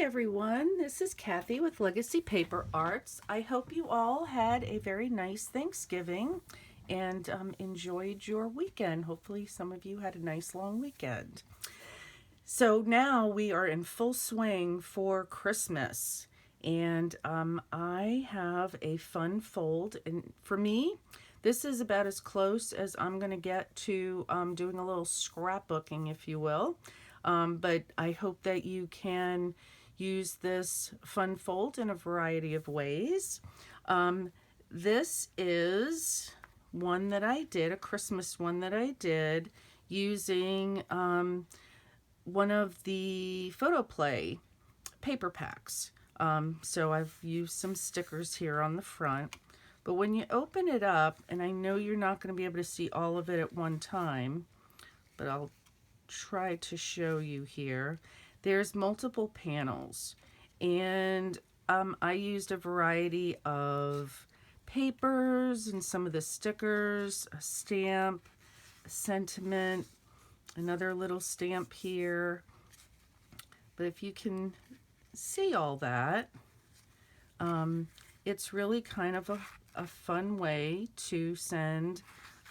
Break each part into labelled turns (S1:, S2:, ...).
S1: everyone, this is Kathy with Legacy Paper Arts. I hope you all had a very nice Thanksgiving and enjoyed your weekend. Hopefully some of you had a nice long weekend. So now we are in full swing for Christmas, and I have a fun fold, and for me this is about as close as I'm going to get to doing a little scrapbooking, if you will. But I hope that you can use this fun fold in a variety of ways. This is one that I did, a Christmas one that I did using one of the Photoplay paper packs. So I've used some stickers here on the front. But when you open it up, and I know you're not going to be able to see all of it at one time, but I'll try to show you here. There's multiple panels, and I used a variety of papers and some of the stickers, a stamp, a sentiment, another little stamp here. But if you can see all that, it's really kind of a fun way to send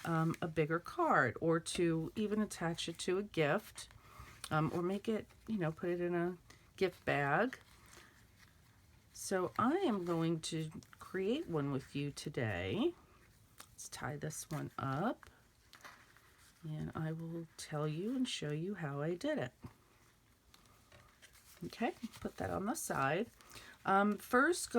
S1: a bigger card, or to even attach it to a gift, or make it, put it in a gift bag. So I am going to create one with you today. Let's tie this one up, and I will tell you and show you how I did it. Okay, put that on the side. First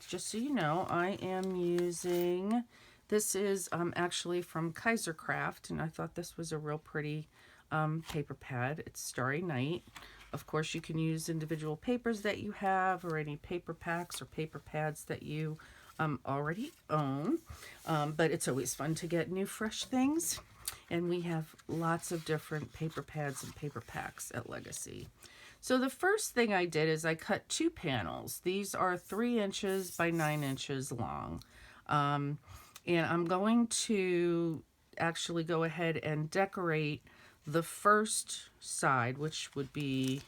S1: just so you know, I am using, this is actually from Kaiser Craft, and I thought this was a real pretty paper pad. It's Starry Night. Of course, you can use individual papers that you have, or any paper packs or paper pads that you already own. But it's always fun to get new, fresh things. And we have lots of different paper pads and paper packs at Legacy. So the first thing I did is I cut 2 panels. These are 3 inches by 9 inches long. And I'm going to actually go ahead and decorate the first side, which would be,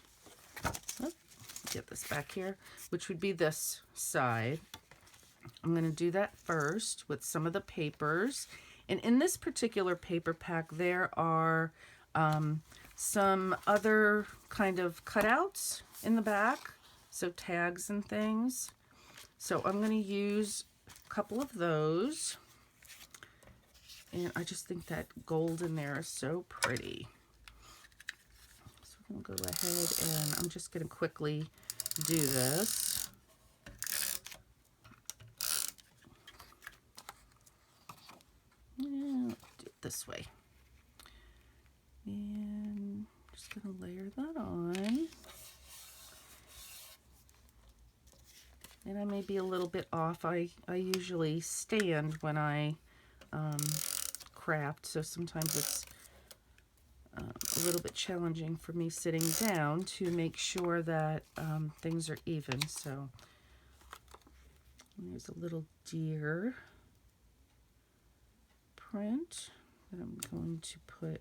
S1: get this back here, which would be this side. I'm going to do that first with some of the papers. And in this particular paper pack, there are some other kind of cutouts in the back, so tags and things. So I'm going to use a couple of those, and I just think that gold in there is so pretty. So I'm going to go ahead, and I'm just going to quickly do this. And do it this way. And just going to layer that on. And I may be a little bit off. I usually stand when I craft, so sometimes it's a little bit challenging for me sitting down to make sure that things are even. So there's a little deer print that I'm going to put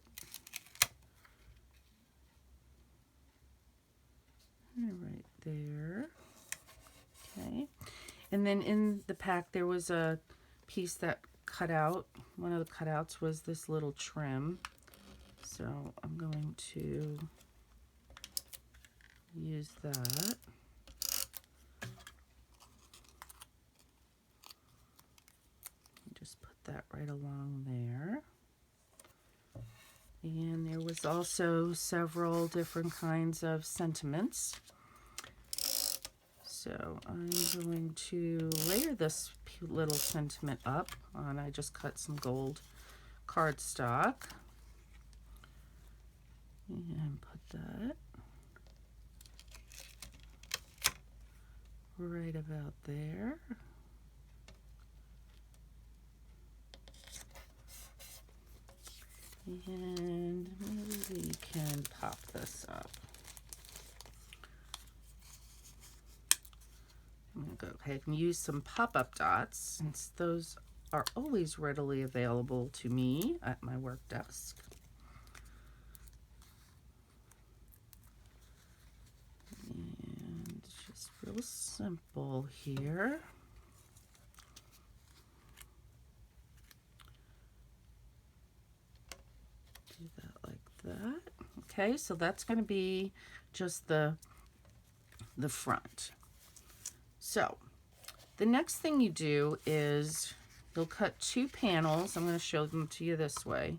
S1: right there. Okay, and then in the pack there was a piece that cut out. One of the cutouts was this little trim, so I'm going to use that. Just put that right along there. And there was also several different kinds of sentiments. So I'm going to layer this little sentiment up on, I just cut some gold cardstock. And put that right about there. And maybe we can pop this up. I'm going to go ahead and use some pop-up dots, since those are always readily available to me at my work desk. real simple here. Do that like that. Okay, so that's going to be just the front. So the next thing you do is you'll cut 2 panels. I'm going to show them to you this way.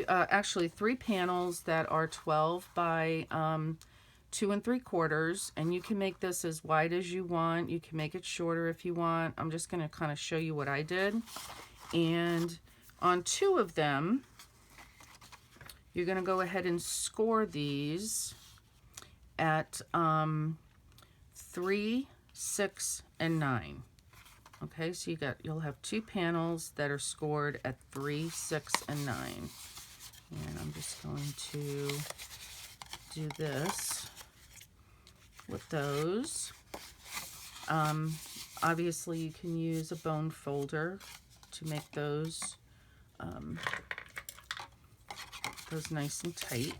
S1: Actually 3 panels that are 12 by 2 3/4, and you can make this as wide as you want. You can make it shorter if you want. I'm just going to kind of show you what I did. And on 2 of them, you're going to go ahead and score these at 3, 6, and 9. Okay, so you'll have 2 panels that are scored at 3, 6, and 9. And I'm just going to do this with those. Obviously, you can use a bone folder to make those nice and tight.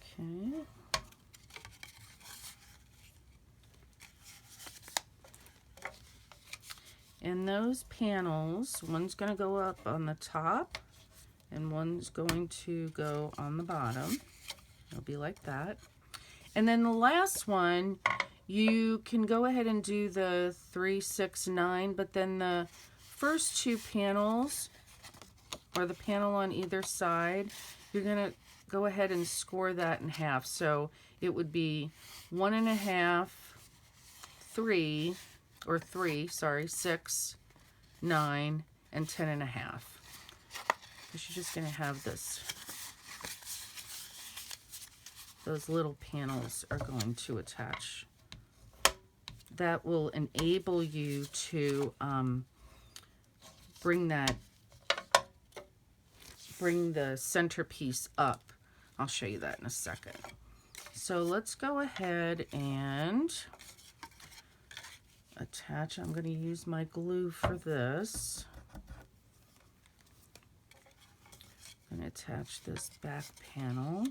S1: Okay. And those panels, one's going to go up on the top and one's going to go on the bottom. It'll be like that. And then the last one, you can go ahead and do the 3, 6, 9, but then the first 2 panels, or the panel on either side, you're going to go ahead and score that in half. So it would be 1 1/2, 3, or 3, sorry, 6, 9, and 10 1/2. Because you're just going to have this. Those little panels are going to attach. That will enable you to bring the centerpiece up. I'll show you that in a second. So let's go ahead and attach. I'm going to use my glue for this. I'm going to attach this back panel.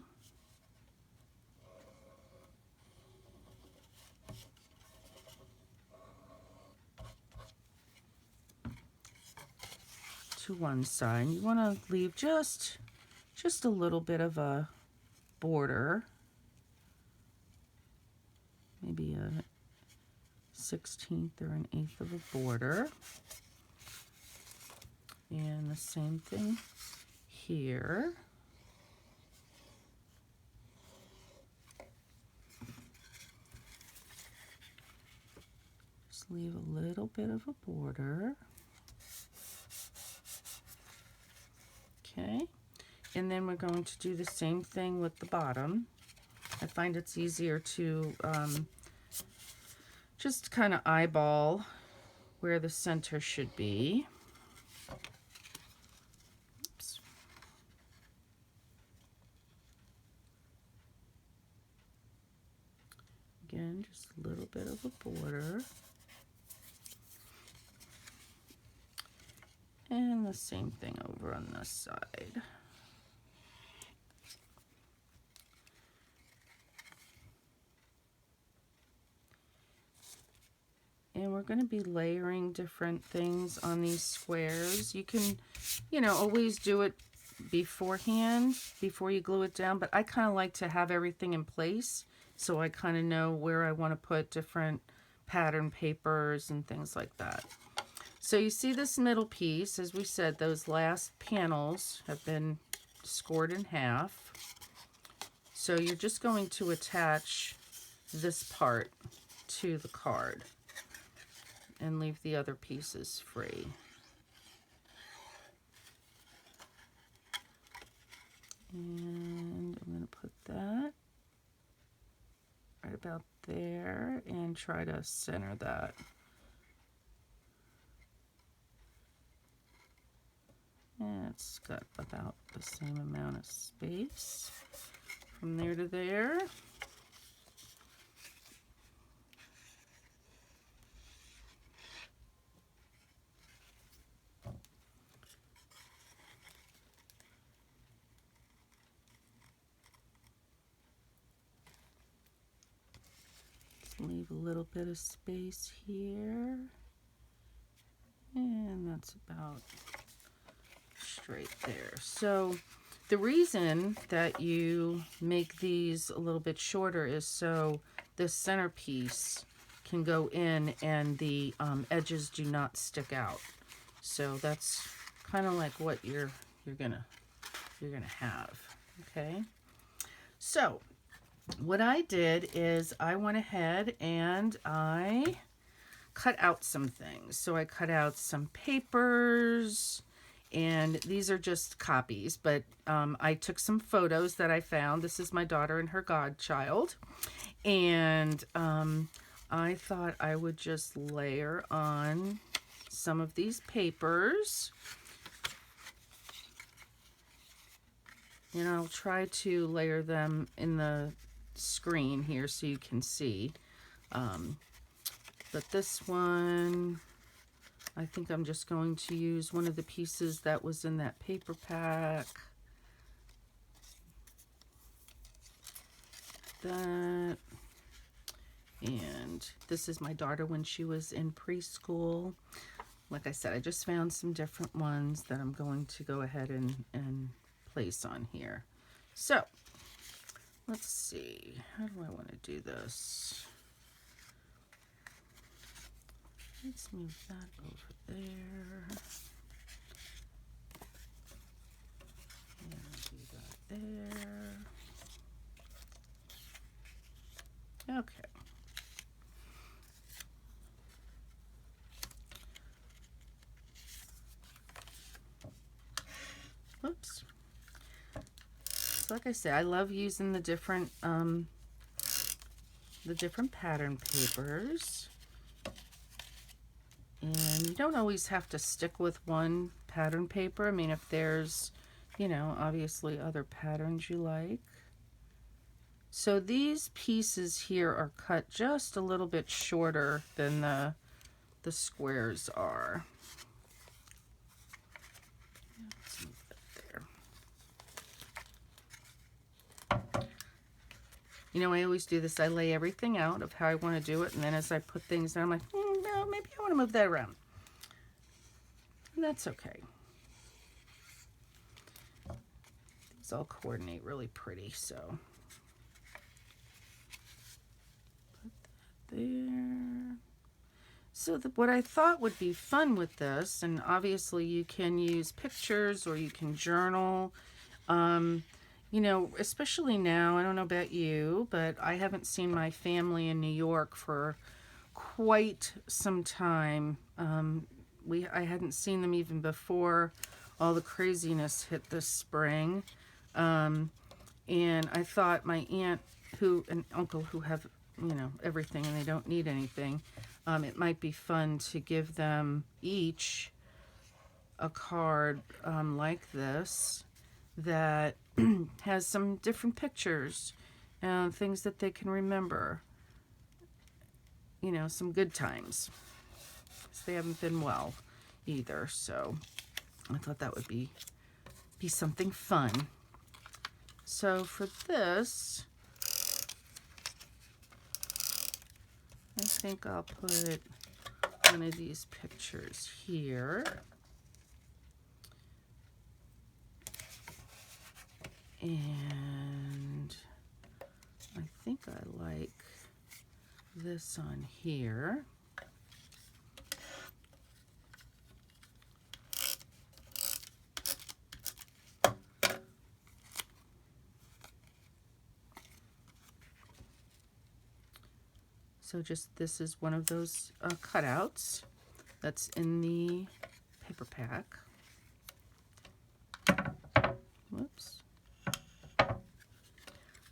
S1: To one side. You want to leave just a little bit of a border, maybe a 1/16 or an 1/8 of a border. And the same thing here. Just leave a little bit of a border. Okay, and then we're going to do the same thing with the bottom. I find it's easier to just kind of eyeball where the center should be. Oops. Again, just a little bit of a border. And the same thing over on this side. And we're going to be layering different things on these squares. You can, always do it beforehand, before you glue it down, but I kind of like to have everything in place so I kind of know where I want to put different pattern papers and things like that. So you see this middle piece, as we said, those last panels have been scored in half. So you're just going to attach this part to the card and leave the other pieces free. And I'm going to put that right about there and try to center that. And it's got about the same amount of space from there to there. Leave a little bit of space here. And that's about straight there. So the reason that you make these a little bit shorter is so this centerpiece can go in and the edges do not stick out. So that's kind of like what you're gonna have. Okay. So what I did is I went ahead and I cut out some things. So I cut out some papers, and these are just copies, but I took some photos that I found. This is my daughter and her godchild, and I thought I would just layer on some of these papers. And I'll try to layer them in the screen here so you can see. But this one, I think I'm just going to use one of the pieces that was in that paper pack. That. And this is my daughter when she was in preschool. Like I said, I just found some different ones that I'm going to go ahead and place on here. So, let's see. How do I want to do this? Let's move that over there. And do that there. Okay. Whoops. So like I said, I love using the different pattern papers. And you don't always have to stick with one pattern paper. I mean, if there's, you know, obviously other patterns you like. So these pieces here are cut just a little bit shorter than the squares are. Let's move that there. You know, I always do this. I lay everything out of how I want to do it, and then as I put things down, I'm like, no, maybe I want to move that around. And that's okay. These all coordinate really pretty, so put that there. So what I thought would be fun with this, and obviously you can use pictures or you can journal, you know, especially now, I don't know about you, but I haven't seen my family in New York for quite some time. I hadn't seen them even before all the craziness hit this spring. And I thought my aunt and uncle who have, you know, everything and they don't need anything, it might be fun to give them each a card like this that has some different pictures and things that they can remember. You know, some good times. They haven't been well either, so I thought that would be something fun. So for this, I think I'll put one of these pictures here. And I think I like this on here. So just this is one of those cutouts that's in the paper pack. Whoops.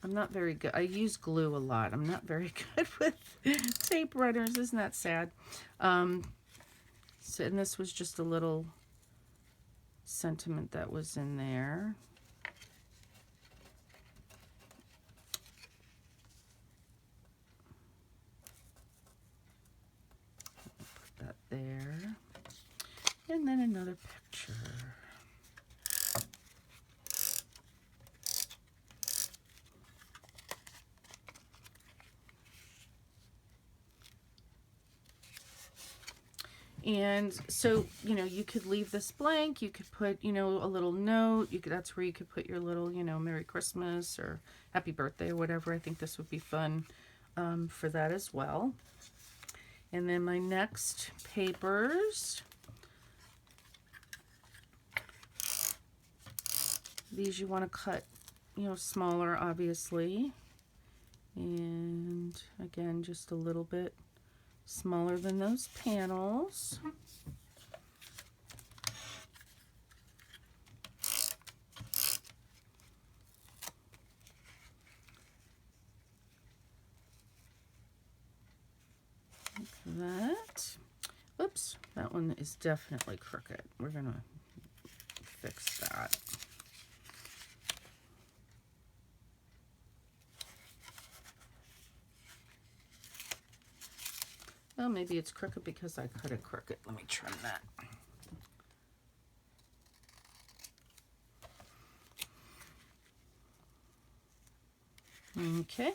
S1: I'm not very good. I use glue a lot. I'm not very good with tape runners. Isn't that sad? So, and this was just a little sentiment that was in there. Put that there. And then another picture. And so, you know, you could leave this blank. You could put, you know, a little note. You could, that's where you could put your little, you know, Merry Christmas or Happy Birthday or whatever. I think this would be fun for that as well. And then my next papers, these you want to cut, you know, smaller, obviously. And again, just a little bit smaller than those panels. Like that. Oops, that one is definitely crooked. We're gonna fix that. Well, maybe it's crooked because I cut it crooked. Let me trim that. Okay.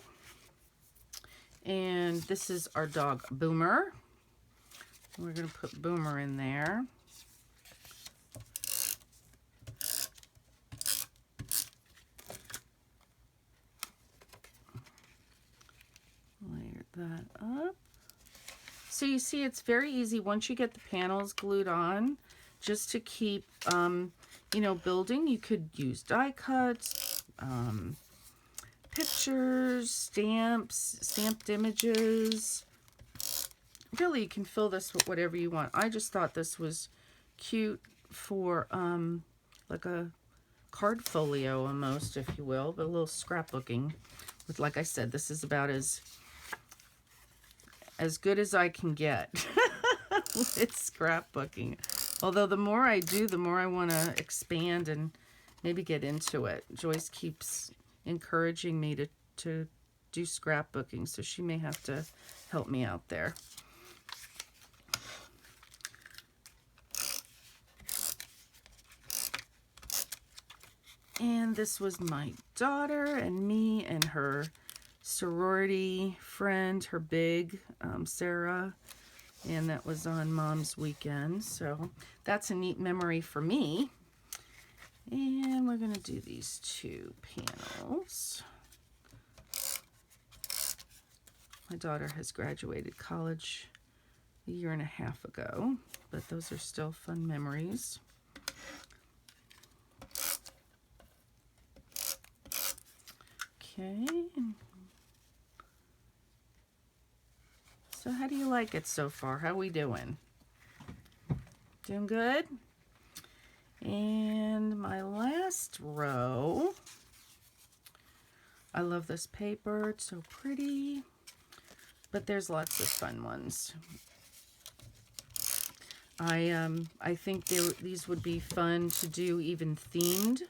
S1: And this is our dog, Boomer. We're going to put Boomer in there. Layer that up. So you see, it's very easy once you get the panels glued on, just to keep, you know, building. You could use die cuts, pictures, stamps, stamped images. Really, you can fill this with whatever you want. I just thought this was cute for like a card folio almost, if you will, but a little scrapbooking. With, like I said, this is about as good as I can get with scrapbooking. Although the more I do, the more I want to expand and maybe get into it. Joyce keeps encouraging me to do scrapbooking, so she may have to help me out there. And this was my daughter and me and her sorority friend, her big, Sarah, and that was on Mom's weekend. So that's a neat memory for me. And we're going to do these two panels. My daughter has graduated college a year and a half ago, but those are still fun memories. Okay. So how do you like it so far? How we doing? Doing good? And my last row, I love this paper. It's so pretty, but there's lots of fun ones. I think these would be fun to do, even themed.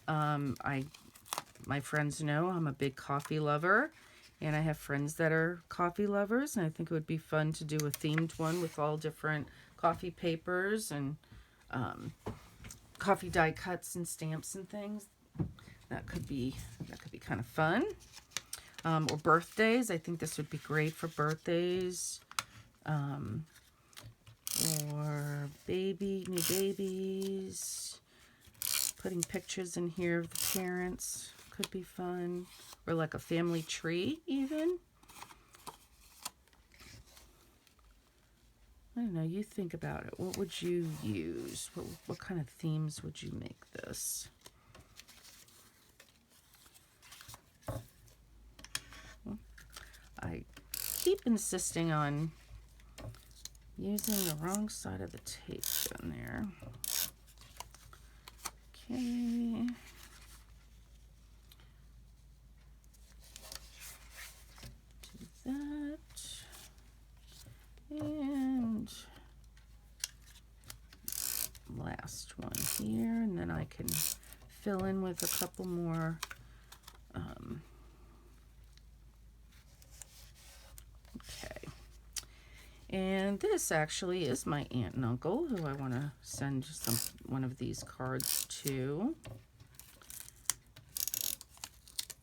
S1: My friends know I'm a big coffee lover, and I have friends that are coffee lovers, and I think it would be fun to do a themed one with all different coffee papers and coffee die cuts and stamps and things. That could be kind of fun. Or birthdays. I think this would be great for birthdays. Or new babies. Putting pictures in here of the parents could be fun. Or like a family tree even. I don't know, you think about it. What would you use? What kind of themes would you make this? I keep insisting on using the wrong side of the tape down there. Okay. Do that. And last one here, and then I can fill in with a couple more okay. And this actually is my aunt and uncle who I want to send one of these cards to.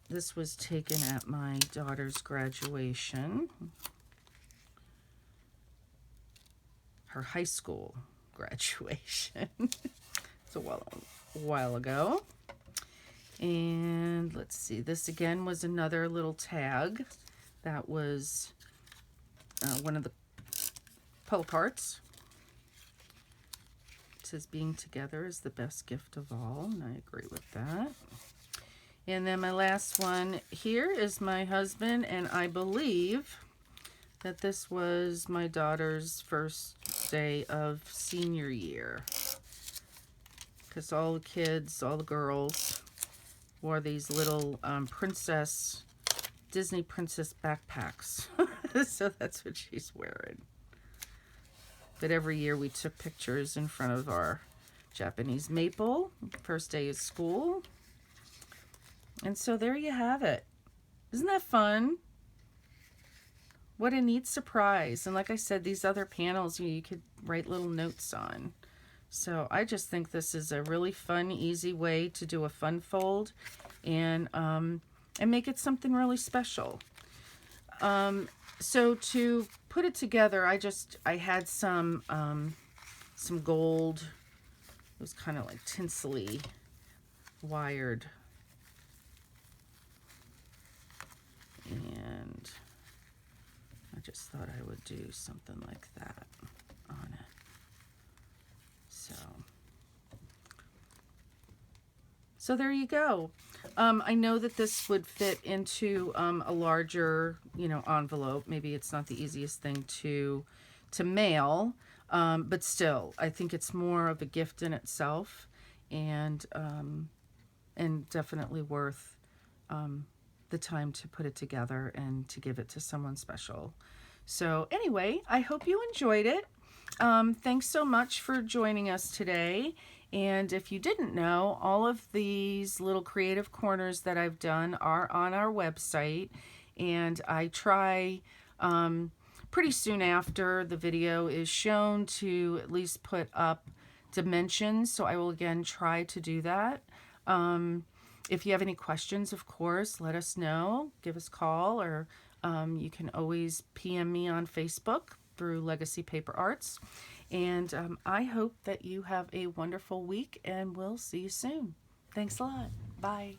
S1: This was taken at my daughter's graduation. her high school graduation. It's a while ago. And let's see, this again was another little tag that was one of the pull parts. It says being together is the best gift of all, and I agree with that. And then my last one here is my husband, and I believe that this was my daughter's first day of senior year, because all the kids, all the girls, wore these little Disney princess backpacks. So that's what she's wearing. But every year we took pictures in front of our Japanese maple, first day of school. And so there you have it. Isn't that fun? What a neat surprise. And like I said, these other panels you could write little notes on. So I just think this is a really fun, easy way to do a fun fold and make it something really special. So to put it together, I had some gold. It was kind of like tinsely wired. And I just thought I would do something like that on it. So there you go. I know that this would fit into a larger, envelope. Maybe it's not the easiest thing to mail, but still, I think it's more of a gift in itself, and definitely worth the time to put it together and to give it to someone special. So anyway, I hope you enjoyed it. Thanks so much for joining us today. And if you didn't know, all of these little creative corners that I've done are on our website. And I try pretty soon after the video is shown to at least put up dimensions. So I will again try to do that. If you have any questions, of course, let us know. Give us a call, or you can always PM me on Facebook through Legacy Paper Arts. And I hope that you have a wonderful week, and we'll see you soon. Thanks a lot. Bye.